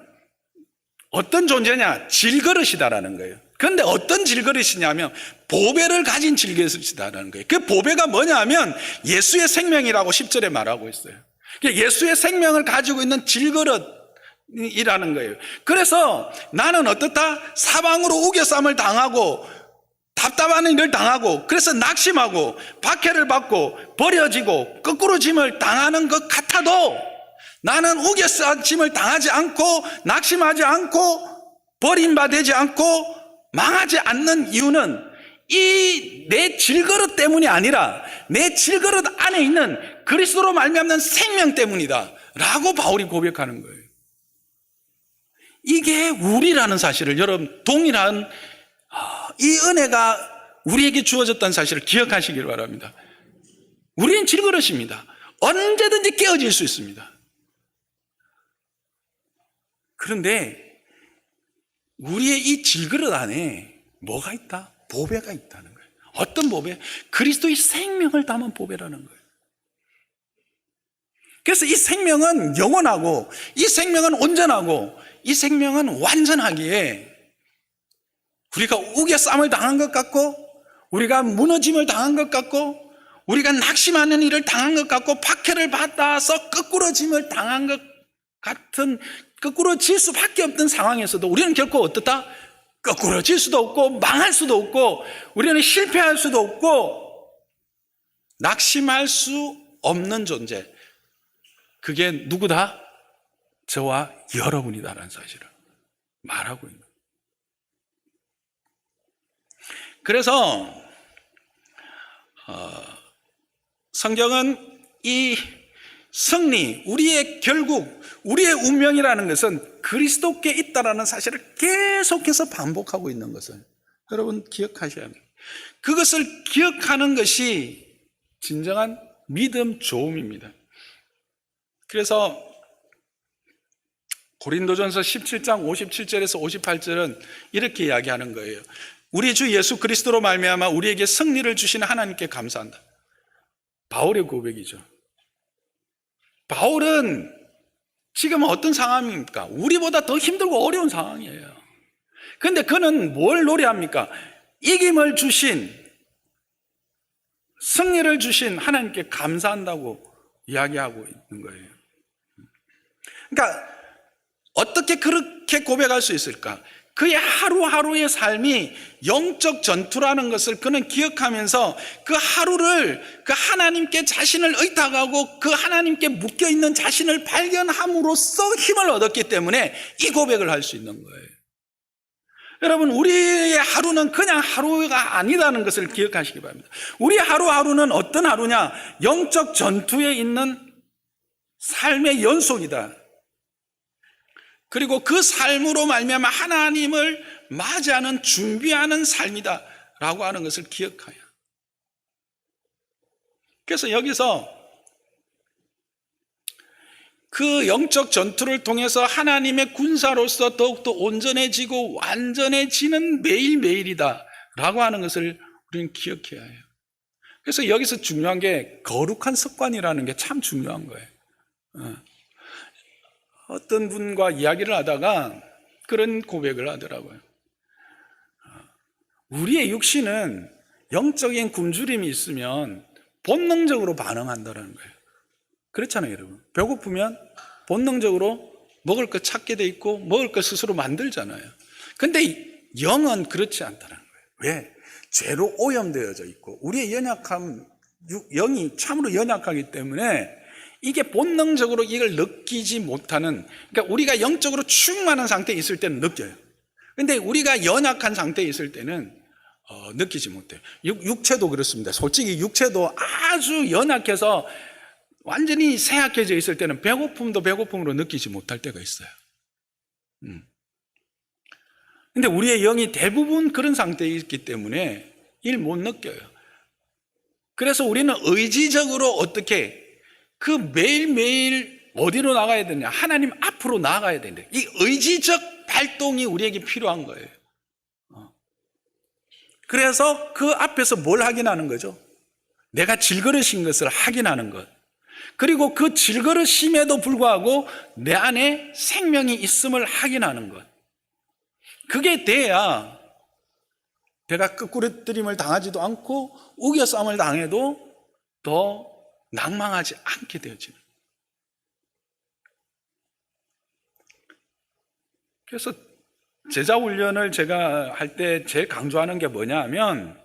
어떤 존재냐? 질그릇이다라는 거예요. 그런데 어떤 질그릇이냐면 보배를 가진 질그릇이다라는 거예요. 그 보배가 뭐냐 하면 예수의 생명이라고 10절에 말하고 있어요. 예수의 생명을 가지고 있는 질그릇이라는 거예요. 그래서 나는 어떻다? 사방으로 우겨쌈을 당하고 답답한 일을 당하고, 그래서 낙심하고 박해를 받고 버려지고 거꾸로짐을 당하는 것 같아도, 나는 우겨싸짐을 당하지 않고 낙심하지 않고 버림받지 않고 망하지 않는 이유는 이 내 질그릇 때문이 아니라 내 질그릇 안에 있는 그리스도로 말미암는 생명 때문이다 라고 바울이 고백하는 거예요. 이게 우리라는 사실을, 여러분 동일한 이 은혜가 우리에게 주어졌다는 사실을 기억하시길 바랍니다. 우리는 질그릇입니다. 언제든지 깨어질 수 있습니다. 그런데 우리의 이 질그릇 안에 뭐가 있다? 보배가 있다는 거예요. 어떤 보배? 그리스도의 생명을 담은 보배라는 거예요. 그래서 이 생명은 영원하고, 이 생명은 온전하고, 이 생명은 완전하기에 우리가 우겨쌈을 당한 것 같고, 우리가 무너짐을 당한 것 같고, 우리가 낙심하는 일을 당한 것 같고, 박해를 받아서 거꾸러짐을 당한 것 같은, 거꾸러질 수밖에 없던 상황에서도 우리는 결코 어떻다? 거꾸러질 수도 없고 망할 수도 없고 우리는 실패할 수도 없고 낙심할 수 없는 존재, 그게 누구다? 저와 여러분이다라는 사실을 말하고 있는 거예요. 그래서 성경은 이 승리, 결국 우리의 운명이라는 것은 그리스도께 있다라는 사실을 계속해서 반복하고 있는 것을 여러분 기억하셔야 합니다. 그것을 기억하는 것이 진정한 믿음 좋음입니다. 그래서 고린도전서 17장 57절에서 58절은 이렇게 이야기하는 거예요. 우리 주 예수 그리스도로 말미암아 우리에게 승리를 주시는 하나님께 감사한다. 바울의 고백이죠. 바울은 지금 어떤 상황입니까? 우리보다 더 힘들고 어려운 상황이에요. 그런데 그는 뭘 노래합니까? 이김을 주신, 승리를 주신 하나님께 감사한다고 이야기하고 있는 거예요. 그러니까 어떻게 그렇게 고백할 수 있을까? 그의 하루하루의 삶이 영적 전투라는 것을 그는 기억하면서 그 하루를 그 하나님께 자신을 의탁하고 그 하나님께 묶여있는 자신을 발견함으로써 힘을 얻었기 때문에 이 고백을 할 수 있는 거예요. 여러분, 우리의 하루는 그냥 하루가 아니라는 것을 기억하시기 바랍니다. 우리 하루하루는 어떤 하루냐? 영적 전투에 있는 삶의 연속이다. 그리고 그 삶으로 말미암아 하나님을 맞이하는 준비하는 삶이다 라고 하는 것을 기억해야. 그래서 여기서 그 영적 전투를 통해서 하나님의 군사로서 더욱더 온전해지고 완전해지는 매일매일이다 라고 하는 것을 우리는 기억해야 해요. 그래서 여기서 중요한 게 거룩한 습관이라는 게 참 중요한 거예요. 어떤 분과 이야기를 하다가 그런 고백을 하더라고요. 우리의 육신은 영적인 굶주림이 있으면 본능적으로 반응한다는 거예요. 그렇잖아요, 여러분. 배고프면 본능적으로 먹을 거 찾게 돼 있고 먹을 거 스스로 만들잖아요. 근데 영은 그렇지 않다는 거예요. 왜? 죄로 오염되어져 있고 우리의 영이 참으로 연약하기 때문에 이게 본능적으로 이걸 느끼지 못하는, 그러니까 우리가 영적으로 충만한 상태에 있을 때는 느껴요. 근데 우리가 연약한 상태에 있을 때는 느끼지 못해요. 육체도 그렇습니다. 솔직히 육체도 아주 연약해서 완전히 쇠약해져 있을 때는 배고픔도 배고픔으로 느끼지 못할 때가 있어요. 근데 우리의 영이 대부분 그런 상태에 있기 때문에 이를 못 느껴요. 그래서 우리는 의지적으로 어떻게 그 매일매일 어디로 나가야 되냐? 하나님 앞으로 나가야 된다. 이 의지적 발동이 우리에게 필요한 거예요. 그래서 그 앞에서 뭘 확인하는 거죠? 내가 질그릇인 것을 확인하는 것. 그리고 그 질그릇임에도 불구하고 내 안에 생명이 있음을 확인하는 것. 그게 돼야 내가 끄꾸러뜨림을 당하지도 않고 우겨싸움을 당해도 더 낭망하지 않게 되어지는. 그래서 제자훈련을 제가 할 때 제일 강조하는 게 뭐냐 하면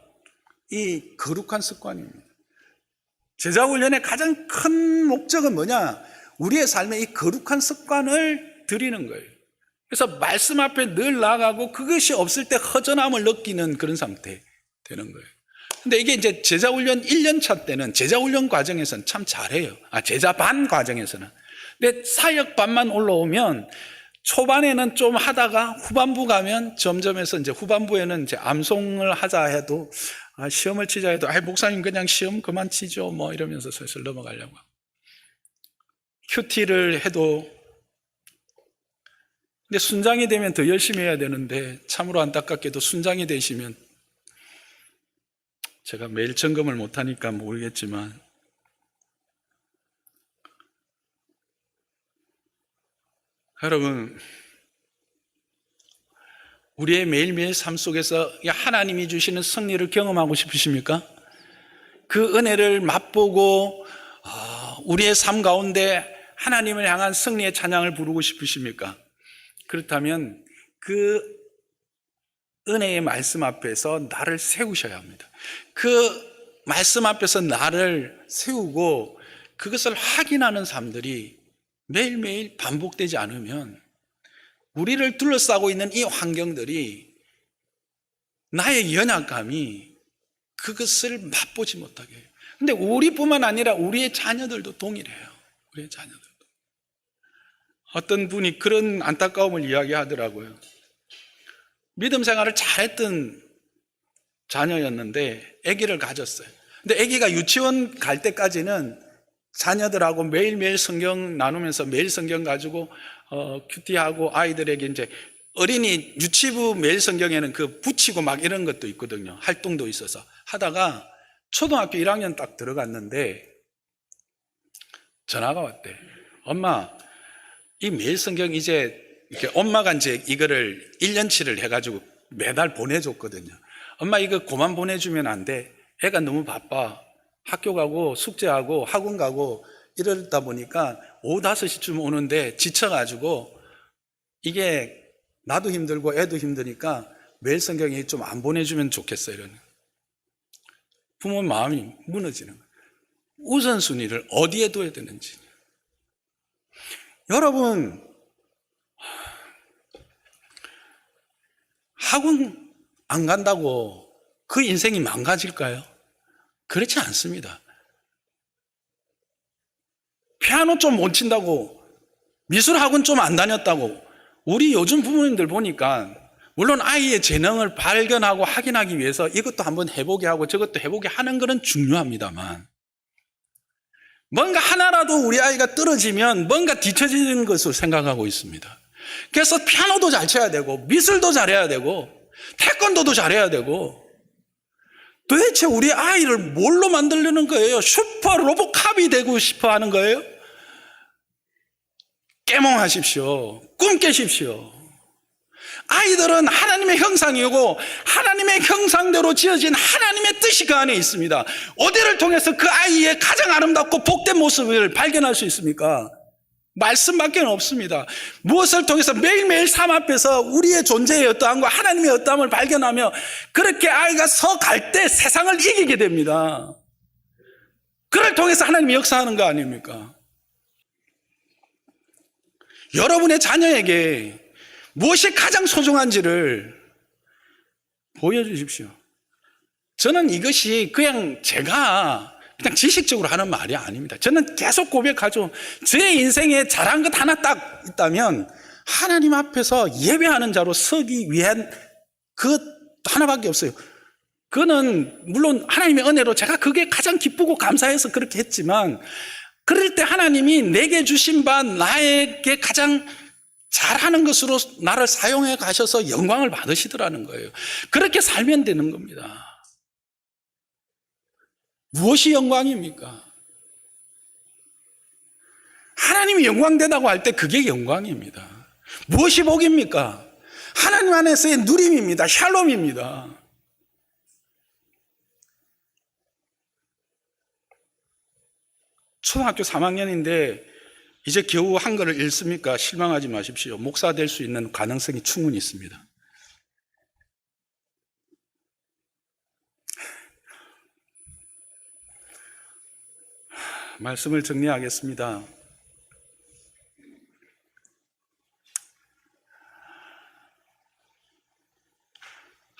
이 거룩한 습관입니다. 제자훈련의 가장 큰 목적은 뭐냐? 우리의 삶에 이 거룩한 습관을 들이는 거예요. 그래서 말씀 앞에 늘 나아가고 그것이 없을 때 허전함을 느끼는 그런 상태 되는 거예요. 근데 이게 이제 제자훈련 1년차 때는 제자훈련 과정에서는 참 잘해요. 제자반 과정에서는. 근데 사역반만 올라오면 초반에는 좀 하다가 후반부 가면 점점 해서 이제 후반부에는 이제 암송을 하자 해도 시험을 치자 해도 목사님 그냥 시험 그만 치죠 뭐 이러면서 슬슬 넘어가려고. 큐티를 해도 근데 순장이 되면 더 열심히 해야 되는데 참으로 안타깝게도 순장이 되시면 제가 매일 점검을 못하니까 모르겠지만 여러분 우리의 매일매일 삶 속에서 하나님이 주시는 승리를 경험하고 싶으십니까? 그 은혜를 맛보고 우리의 삶 가운데 하나님을 향한 승리의 찬양을 부르고 싶으십니까? 그렇다면 그 은혜의 말씀 앞에서 나를 세우셔야 합니다. 그 말씀 앞에서 나를 세우고 그것을 확인하는 삶들이 매일매일 반복되지 않으면 우리를 둘러싸고 있는 이 환경들이 나의 연약감이 그것을 맛보지 못하게 해요. 근데 우리뿐만 아니라 우리의 자녀들도 동일해요. 우리의 자녀들도. 어떤 분이 그런 안타까움을 이야기하더라고요. 믿음 생활을 잘했던 자녀였는데 아기를 가졌어요. 근데 아기가 유치원 갈 때까지는 자녀들하고 매일매일 성경 나누면서 매일 성경 가지고 큐티하고 아이들에게 이제 어린이 유치부 매일 성경에는 그 붙이고 막 이런 것도 있거든요. 활동도 있어서 하다가 초등학교 1학년 딱 들어갔는데 전화가 왔대. 엄마, 이 매일 성경 이제 이렇게 엄마가 이제 이거를 1년치를 해가지고 매달 보내줬거든요. 엄마 이거 그만 보내주면 안 돼. 애가 너무 바빠. 학교 가고 숙제하고 학원 가고 이러다 보니까 오후 5시쯤 오는데 지쳐가지고 이게 나도 힘들고 애도 힘드니까 매일 성경에 좀 안 보내주면 좋겠어. 이러는 부모 마음이 무너지는 거예요. 우선순위를 어디에 둬야 되는지. 여러분, 학원 안 간다고 그 인생이 망가질까요? 그렇지 않습니다. 피아노 좀 못 친다고, 미술학원 좀 안 다녔다고, 우리 요즘 부모님들 보니까 물론 아이의 재능을 발견하고 확인하기 위해서 이것도 한번 해보게 하고 저것도 해보게 하는 것은 중요합니다만 뭔가 하나라도 우리 아이가 떨어지면 뭔가 뒤처지는 것을 생각하고 있습니다. 그래서 피아노도 잘 쳐야 되고 미술도 잘해야 되고 태권도도 잘해야 되고 도대체 우리 아이를 뭘로 만들려는 거예요? 슈퍼 로봇캅이 되고 싶어 하는 거예요? 깨몽하십시오. 꿈 깨십시오. 아이들은 하나님의 형상이고 하나님의 형상대로 지어진 하나님의 뜻이 그 안에 있습니다. 어디를 통해서 그 아이의 가장 아름답고 복된 모습을 발견할 수 있습니까? 말씀밖에 없습니다. 무엇을 통해서 매일매일 삶 앞에서 우리의 존재의 어떠함과 하나님의 어떠함을 발견하며 그렇게 아이가 서 갈 때 세상을 이기게 됩니다. 그를 통해서 하나님이 역사하는 거 아닙니까? 여러분의 자녀에게 무엇이 가장 소중한지를 보여주십시오. 저는 이것이 그냥 제가 그냥 지식적으로 하는 말이 아닙니다. 저는 계속 고백하죠. 제 인생에 잘한 것 하나 딱 있다면 하나님 앞에서 예배하는 자로 서기 위한 그 하나밖에 없어요. 그거는 물론 하나님의 은혜로 제가 그게 가장 기쁘고 감사해서 그렇게 했지만 그럴 때 하나님이 내게 주신 바 나에게 가장 잘하는 것으로 나를 사용해 가셔서 영광을 받으시더라는 거예요. 그렇게 살면 되는 겁니다. 무엇이 영광입니까? 하나님이 영광되다고 할 때 그게 영광입니다. 무엇이 복입니까? 하나님 안에서의 누림입니다. 샬롬입니다. 초등학교 3학년인데 이제 겨우 한글을 읽습니까? 실망하지 마십시오. 목사 될 수 있는 가능성이 충분히 있습니다. 말씀을 정리하겠습니다.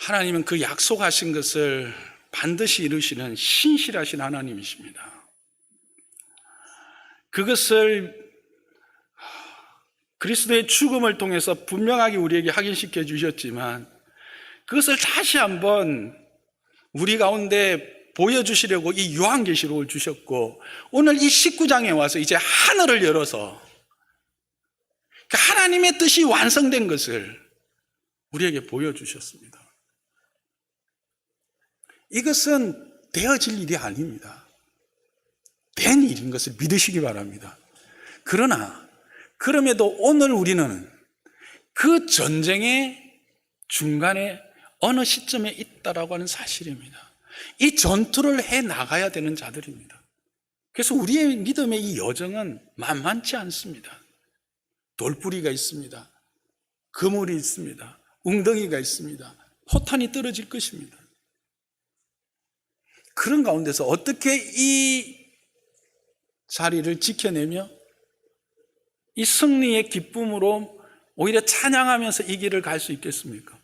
하나님은 그 약속하신 것을 반드시 이루시는 신실하신 하나님이십니다. 그것을 그리스도의 죽음을 통해서 분명하게 우리에게 확인시켜 주셨지만 그것을 다시 한번 우리 가운데 보여주시려고 이 요한계시록을 주셨고 오늘 이 19장에 와서 이제 하늘을 열어서 하나님의 뜻이 완성된 것을 우리에게 보여주셨습니다. 이것은 되어질 일이 아닙니다. 된 일인 것을 믿으시기 바랍니다. 그러나 그럼에도 오늘 우리는 그 전쟁의 중간에 어느 시점에 있다라고 하는 사실입니다. 이 전투를 해 나가야 되는 자들입니다. 그래서 우리의 믿음의 이 여정은 만만치 않습니다. 돌뿌리가 있습니다. 그물이 있습니다. 웅덩이가 있습니다. 포탄이 떨어질 것입니다. 그런 가운데서 어떻게 이 자리를 지켜내며 이 승리의 기쁨으로 오히려 찬양하면서 이 길을 갈 수 있겠습니까?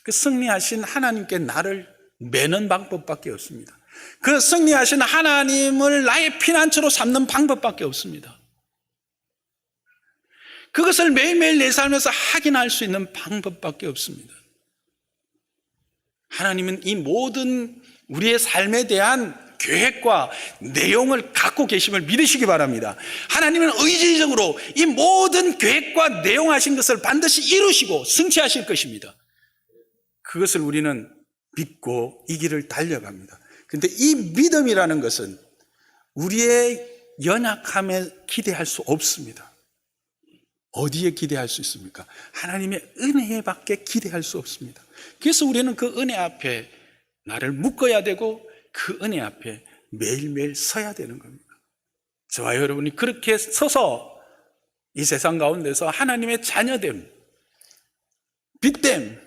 그 승리하신 하나님께 나를 매는 방법밖에 없습니다. 그 승리하신 하나님을 나의 피난처로 삼는 방법밖에 없습니다. 그것을 매일매일 내 삶에서 확인할 수 있는 방법밖에 없습니다. 하나님은 이 모든 우리의 삶에 대한 계획과 내용을 갖고 계심을 믿으시기 바랍니다. 하나님은 의지적으로 이 모든 계획과 내용 하신 것을 반드시 이루시고 승치하실 것입니다. 그것을 우리는 믿고 이 길을 달려갑니다. 그런데 이 믿음이라는 것은 우리의 연약함에 기대할 수 없습니다. 어디에 기대할 수 있습니까? 하나님의 은혜에 밖에 기대할 수 없습니다. 그래서 우리는 그 은혜 앞에 나를 묶어야 되고 그 은혜 앞에 매일매일 서야 되는 겁니다. 저와 여러분이 그렇게 서서 이 세상 가운데서 하나님의 자녀됨, 빛됨,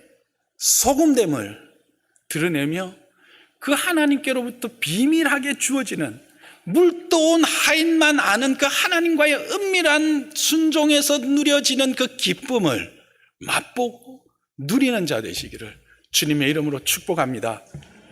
소금됨을 드러내며 그 하나님께로부터 비밀하게 주어지는 물도온 하인만 아는 그 하나님과의 은밀한 순종에서 누려지는 그 기쁨을 맛보고 누리는 자 되시기를 주님의 이름으로 축복합니다.